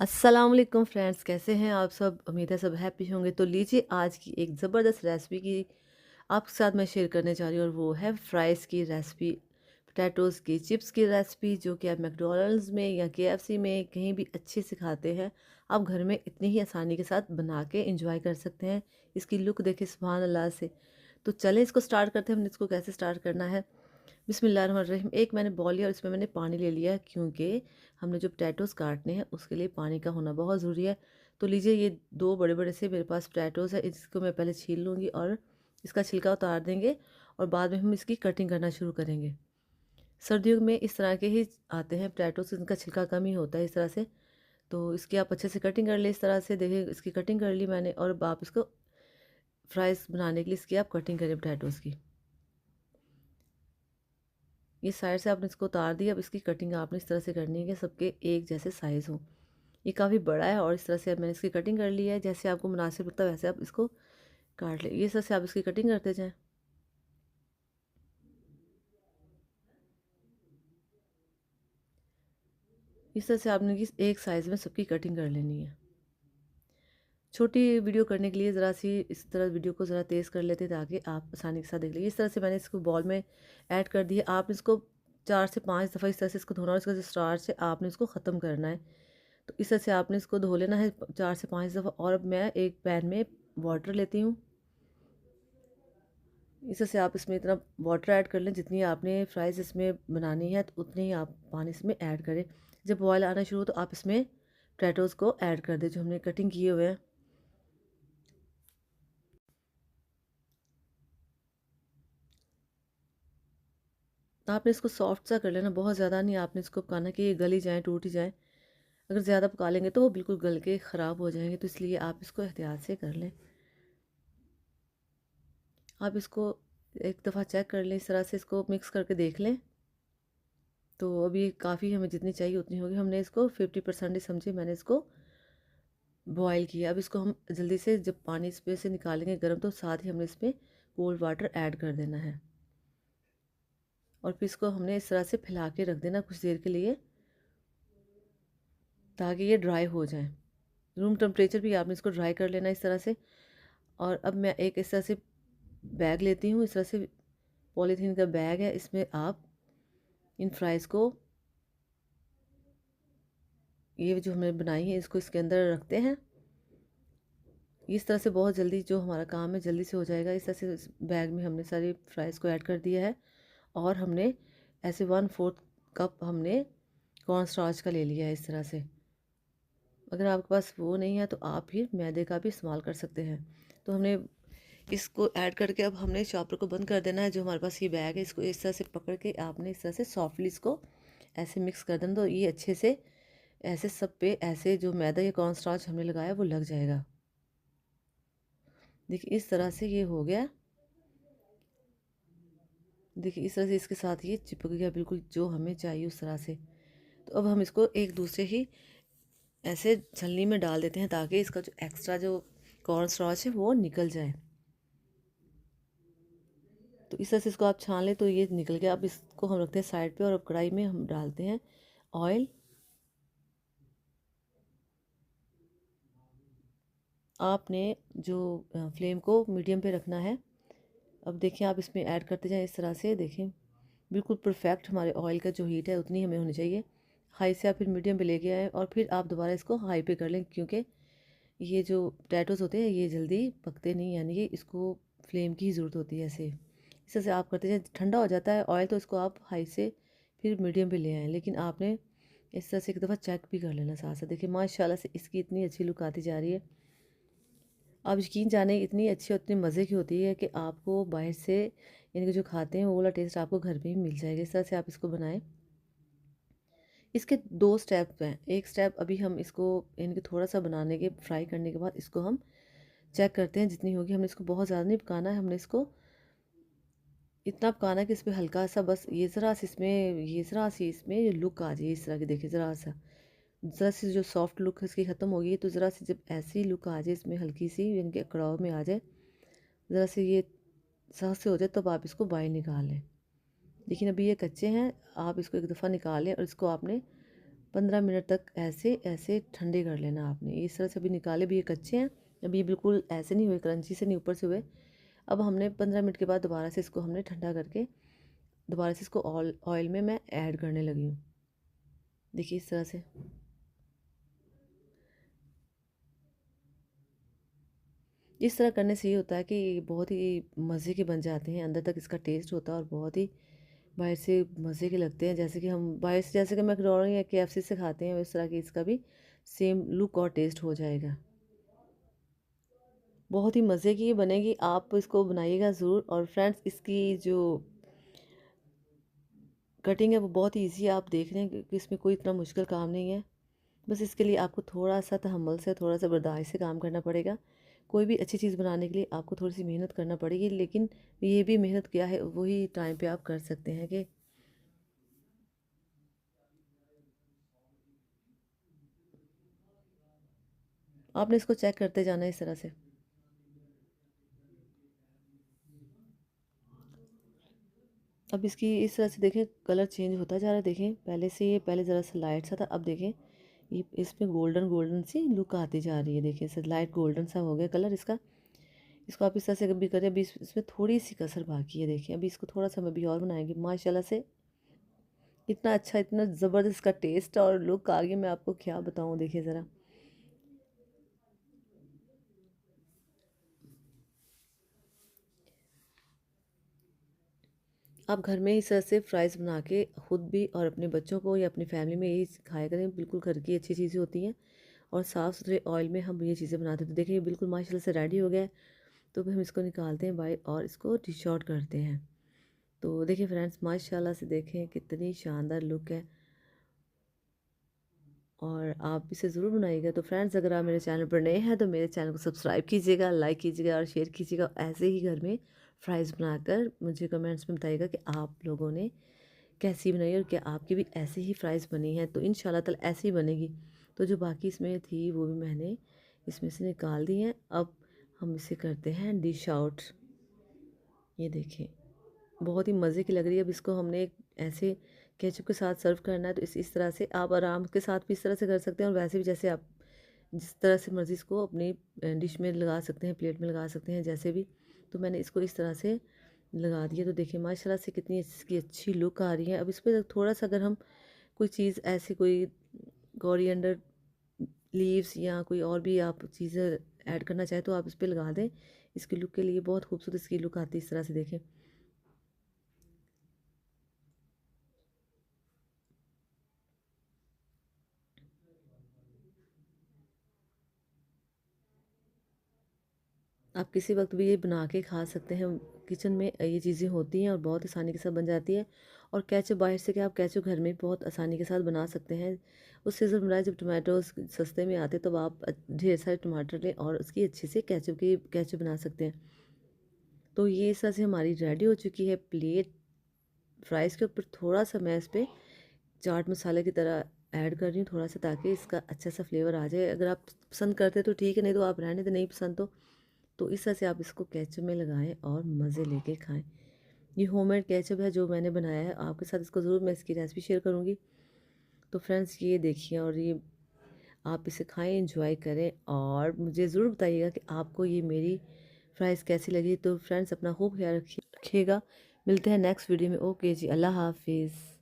अस्सलाम वालेकुम फ्रेंड्स, कैसे हैं आप सब? उम्मीद है सब हैप्पी होंगे। तो लीजिए आज की एक ज़बरदस्त रेसिपी की आपके साथ मैं शेयर करने जा रही हूँ और वो है फ्राइज़ की रेसिपी, पोटैटोज़ की चिप्स की रेसिपी जो कि आप मैकडॉनल्ड्स में या केएफसी में कहीं भी अच्छे से खाते हैं। आप घर में इतनी ही आसानी के साथ बना के एंजॉय कर सकते हैं। इसकी लुक देखिए सुभान अल्लाह से। तो चलें इसको स्टार्ट करते हैं। हमने इसको कैसे स्टार्ट करना है। बिस्मिल्लाहिर्रहमानिर्रहीम। एक मैंने बॉल लिया और इसमें मैंने पानी ले लिया है क्योंकि हमने जो पोटैटोज़ काटने हैं उसके लिए पानी का होना बहुत ज़रूरी है। तो लीजिए ये 2 बड़े-बड़े से मेरे पास पोटैटोज़ है, इसको मैं पहले छील लूँगी और इसका छिलका उतार देंगे और बाद में हम इसकी कटिंग करना शुरू करेंगे। सर्दियों में इस तरह के ही आते हैं पोटैटोज़, इनका छिलका कम ही होता है इस तरह से। तो इसकी आप अच्छे से कटिंग कर लें इस तरह से। देखिए इसकी कटिंग कर ली मैंने और अब आप इसको फ्राइज़ बनाने के लिए इसकी आप कटिंग करें पोटैटोज़ की। ये साइड से आपने इसको उतार दिया। अब इसकी कटिंग आपने इस तरह से करनी है कि सबके एक जैसे साइज़ हों। ये काफ़ी बड़ा है और इस तरह से अब मैंने इसकी कटिंग कर ली है। जैसे आपको मुनासिब लगता है वैसे आप इसको काट लें। इस तरह से आप इसकी कटिंग करते जाएँ। इस तरह से आपने इस एक साइज़ में सबकी कटिंग कर लेनी है। छोटी वीडियो करने के लिए ज़रा-सी इस तरह वीडियो को ज़रा तेज़ कर लेते हैं ताकि आप आसानी के साथ देख लीजिए। इस तरह से मैंने इसको बॉल में ऐड कर दिया। आप इसको 4 से 5 दफ़ा इस तरह से इसको धोना और इसका जो स्टार्च है आपने इसको ख़त्म करना है। तो इस तरह से आपने इसको धो लेना है 4 से 5 दफ़ा। और अब मैं एक पैन में वाटर लेती हूँ। इस तरह से आप इसमें इतना वाटर ऐड कर लें जितनी आपने फ्राइज़ इसमें बनानी है तो उतनी ही आप पानी इसमें ऐड करें। जब बॉयल आना शुरू हो तो आप इसमें पोटैटोज़ को ऐड कर दें जो हमने कटिंग किए हुए हैं। आपने इसको सॉफ्ट सा कर लेना, बहुत ज़्यादा नहीं आपने इसको पकाना कि ये गल ही जाएँ, टूट ही जाएँ। अगर ज़्यादा पका लेंगे तो वो बिल्कुल गल के ख़राब हो जाएँगे, तो इसलिए आप इसको एहतियात से कर लें। आप इसको एक दफ़ा चेक कर लें, इस तरह से इसको मिक्स करके देख लें। तो अभी काफ़ी हमें जितनी चाहिए उतनी होगी। हमने इसको 50% ही समझिए मैंने इसको बॉयल किया। अब इसको हम जल्दी से जब पानी इसमें से निकालेंगे गर्म तो साथ ही हमने इसमें कोल्ड वाटर ऐड कर देना है। और फिर इसको हमने इस तरह से फैला के रख देना कुछ देर के लिए ताकि ये ड्राई हो जाए। रूम टेम्परेचर भी आपने इसको ड्राई कर लेना इस तरह से। और अब मैं एक इस तरह से बैग लेती हूँ, इस तरह से पॉलीथीन का बैग है, इसमें आप इन फ्राइज़ को ये जो हमने बनाई है इसको इसके अंदर रखते हैं। इस तरह से बहुत जल्दी जो हमारा काम है जल्दी से हो जाएगा। इस तरह से इस बैग में हमने सारी फ्राइज़ को ऐड कर दिया है और हमने ऐसे 1/4 कप हमने कॉर्न स्टार्च का ले लिया है इस तरह से। अगर आपके पास वो नहीं है तो आप फिर मैदे का भी इस्तेमाल कर सकते हैं। तो हमने इसको ऐड करके अब हमने चॉपर को बंद कर देना है। जो हमारे पास ये बैग है इसको इस तरह से पकड़ के आपने इस तरह से सॉफ्टली इसको ऐसे मिक्स कर देना, तो ये अच्छे से ऐसे सब पे ऐसे जो मैदा या कॉर्न स्टार्च हमने लगाया वो लग जाएगा। देखिए इस तरह से ये हो गया। देखिए इस तरह से इसके साथ ये चिपक गया बिल्कुल जो हमें चाहिए उस तरह से। तो अब हम इसको एक दूसरे ही ऐसे छलनी में डाल देते हैं ताकि इसका जो एक्स्ट्रा जो कॉर्न स्टार्च है वो निकल जाए। तो इस तरह से इसको आप छान लें तो ये निकल गया। अब इसको हम रखते हैं साइड पे और अब कढ़ाई में हम डालते हैं ऑयल। आपने जो फ्लेम को मीडियम पे रखना है। अब देखिए आप इसमें ऐड करते जाएं इस तरह से। देखें बिल्कुल परफेक्ट हमारे ऑयल का जो हीट है उतनी हमें होनी चाहिए। हाई से आप फिर मीडियम पे लेके आएँ और फिर आप दोबारा इसको हाई पे कर लें क्योंकि ये जो पोटैटोज़ होते हैं ये जल्दी पकते नहीं, यानी कि इसको फ्लेम की ही ज़रूरत होती है ऐसे। इस तरह से आप करते जाएँ, ठंडा हो जाता है ऑयल तो इसको आप हाई से फिर मीडियम पे ले आएँ। लेकिन आपने इस तरह से एक दफ़ा चेक भी कर लेना साथ-साथ। देखिए माशाल्लाह से इसकी इतनी अच्छी लुक आती जा रही है। आप यकीन जाने इतनी अच्छी और इतनी मज़े की होती है कि आपको बाहर से यानी कि जो खाते हैं वो वाला टेस्ट आपको घर में ही मिल जाएगा। इस तरह से आप इसको बनाएँ। इसके 2 स्टेप हैं। एक स्टेप अभी हम इसको यानी कि थोड़ा-सा बनाने के फ्राई करने के बाद इसको हम चेक करते हैं जितनी होगी। हमने इसको बहुत ज़्यादा नहीं पकाना है, हमने इसको इतना पकाना है कि इसमें हल्का-सा बस ये ज़रा-सी इसमें लुक आ जाए इस तरह की। देखिए ज़रा-सा, ज़रा-सी जो सॉफ्ट लुक है इसकी ख़त्म होगी तो ज़रा-सी जब ऐसी लुक आ जाए इसमें हल्की-सी यानी कि कड़ाव में आ जाए, ज़रा-सी ये साँस से हो जाए तब आप इसको बाहर निकाल लें। लेकिन अभी ये कच्चे हैं, आप इसको एक दफ़ा निकाल लें और इसको आपने 15 मिनट तक ऐसे ऐसे ठंडे कर लेना आपने। इस तरह से अभी निकाले भी ये कच्चे हैं, अभी ये बिल्कुल ऐसे नहीं हुए, क्रंची से नहीं ऊपर से हुए। अब हमने 15 मिनट के बाद दोबारा से इसको हमने ठंडा करके दोबारा से इसको ऑयल में मैं ऐड करने लगी हूँ। देखिए इस तरह से। इस तरह करने से ये होता है कि बहुत ही मज़े के बन जाते हैं, अंदर तक इसका टेस्ट होता है और बहुत ही बाहर से मज़े के लगते हैं। जैसे कि हम बाहर से जैसे कि मैकडॉनल्ड या केएफसी से खाते हैं, उस तरह की इसका भी सेम लुक और टेस्ट हो जाएगा। बहुत ही मज़े की ये बनेगी, आप इसको बनाइएगा ज़रूर। और फ्रेंड्स, इसकी जो कटिंग है वो बहुत ही ईजी है, आप देख रहे हैं कि इसमें कोई इतना मुश्किल काम नहीं है। बस इसके लिए आपको थोड़ा सा तहम्मुल से, थोड़ा सा बर्दाश्त से काम करना पड़ेगा। कोई भी अच्छी चीज़ बनाने के लिए आपको थोड़ी सी मेहनत करना पड़ेगी, लेकिन ये भी मेहनत क्या है वही टाइम पे आप कर सकते हैं कि आपने इसको चेक करते जाना है इस तरह से। अब इसकी इस तरह से देखें कलर चेंज होता जा रहा है। देखें पहले से ये पहले ज़रा सा लाइट सा था, अब देखें ये इसमें गोल्डन गोल्डन सी लुक आती जा रही है। देखिए इसे लाइट गोल्डन सा हो गया कलर इसका। इसको आप इस तरह से कभी करें। अभी इसमें थोड़ी सी कसर बाकी है। देखिए अभी इसको थोड़ा सा हम अभी और बनाएंगे। माशाल्लाह से इतना अच्छा, इतना ज़बरदस्त इसका टेस्ट और लुक आ गया, मैं आपको क्या बताऊँ। देखिए ज़रा, आप घर में इस तरह से फ्राइज़ बना के खुद भी और अपने बच्चों को या अपनी फैमिली में यही सिखाया करें। बिल्कुल घर की अच्छी चीज़ें होती हैं और साफ़ सुथरे ऑयल में हम ये चीज़ें बनाते हैं। तो देखिए ये बिल्कुल माशाल्लाह से रेडी हो गया है। तो फिर हम इसको निकालते हैं बाहर और इसको डिश आउट करते हैं। तो देखिए फ्रेंड्स, माशाल्लाह से देखें कितनी शानदार लुक है और आप इसे ज़रूर बनाइएगा। तो फ्रेंड्स, अगर आप मेरे चैनल पर नए हैं तो मेरे चैनल को सब्सक्राइब कीजिएगा, लाइक कीजिएगा और शेयर कीजिएगा। ऐसे ही घर में फ्राइज़ बनाकर मुझे कमेंट्स में बताइएगा कि आप लोगों ने कैसी बनाई और क्या आपकी भी ऐसी ही फ्राइज़ बनी है। तो इंशाल्लाह ताला ऐसी ही बनेगी। तो जो बाकी इसमें थी वो भी मैंने इसमें से निकाल दी हैं। अब हम इसे करते हैं डिश आउट। ये देखें बहुत ही मज़े की लग रही है। अब इसको हमने ऐसे केचप के साथ सर्व करना है, तो इस तरह से आप आराम के साथ भी इस तरह से कर सकते हैं और वैसे भी जैसे आप जिस तरह से मर्ज़ी इसको अपनी डिश में लगा सकते हैं, प्लेट में लगा सकते हैं जैसे भी। तो मैंने इसको इस तरह से लगा दिया। तो देखिए माशाल्लाह से कितनी इसकी अच्छी लुक आ रही है। अब इस पर थोड़ा सा अगर हम कोई चीज़ ऐसी कोई कोरिएंडर लीव्स या कोई और भी आप चीज़ें ऐड करना चाहें तो आप इस पर लगा दें। इसकी लुक के लिए बहुत खूबसूरत इसकी लुक आती है। इस तरह से देखें, आप किसी वक्त भी ये बना के खा सकते हैं। किचन में ये चीज़ें होती हैं और बहुत आसानी के साथ बन जाती है। और केचप बाहर से क्या, आप केचप घर में बहुत आसानी के साथ बना सकते हैं। उस सीज़न बनाए जब टमाटोज सस्ते में आते तब आप ढेर सारे टमाटर लें और उसकी अच्छी से केचप बना सकते हैं। तो ये इस तरह से हमारी रेडी हो चुकी है प्लेट। फ्राइज़ के ऊपर थोड़ा सा मैं इस पर चाट मसाले की तरह ऐड कर रही हूँ थोड़ा सा, ताकि इसका अच्छा सा फ्लेवर आ जाए। अगर आप पसंद करते तो ठीक है, नहीं तो आप रहने दें, नहीं पसंद तो इस तरह से आप इसको केचप में लगाएं और मज़े लेके खाएं। ये होममेड केचप है जो मैंने बनाया है, आपके साथ इसको ज़रूर मैं इसकी रेसिपी शेयर करूँगी। तो फ्रेंड्स ये देखिए, और ये आप इसे खाएं, इंजॉय करें और मुझे ज़रूर बताइएगा कि आपको ये मेरी फ्राइज़ कैसी लगी। तो फ्रेंड्स, अपना खूब ख्याल रखिएगा। मिलते हैं नेक्स्ट वीडियो में। ओके जी, अल्लाह हाफिज़।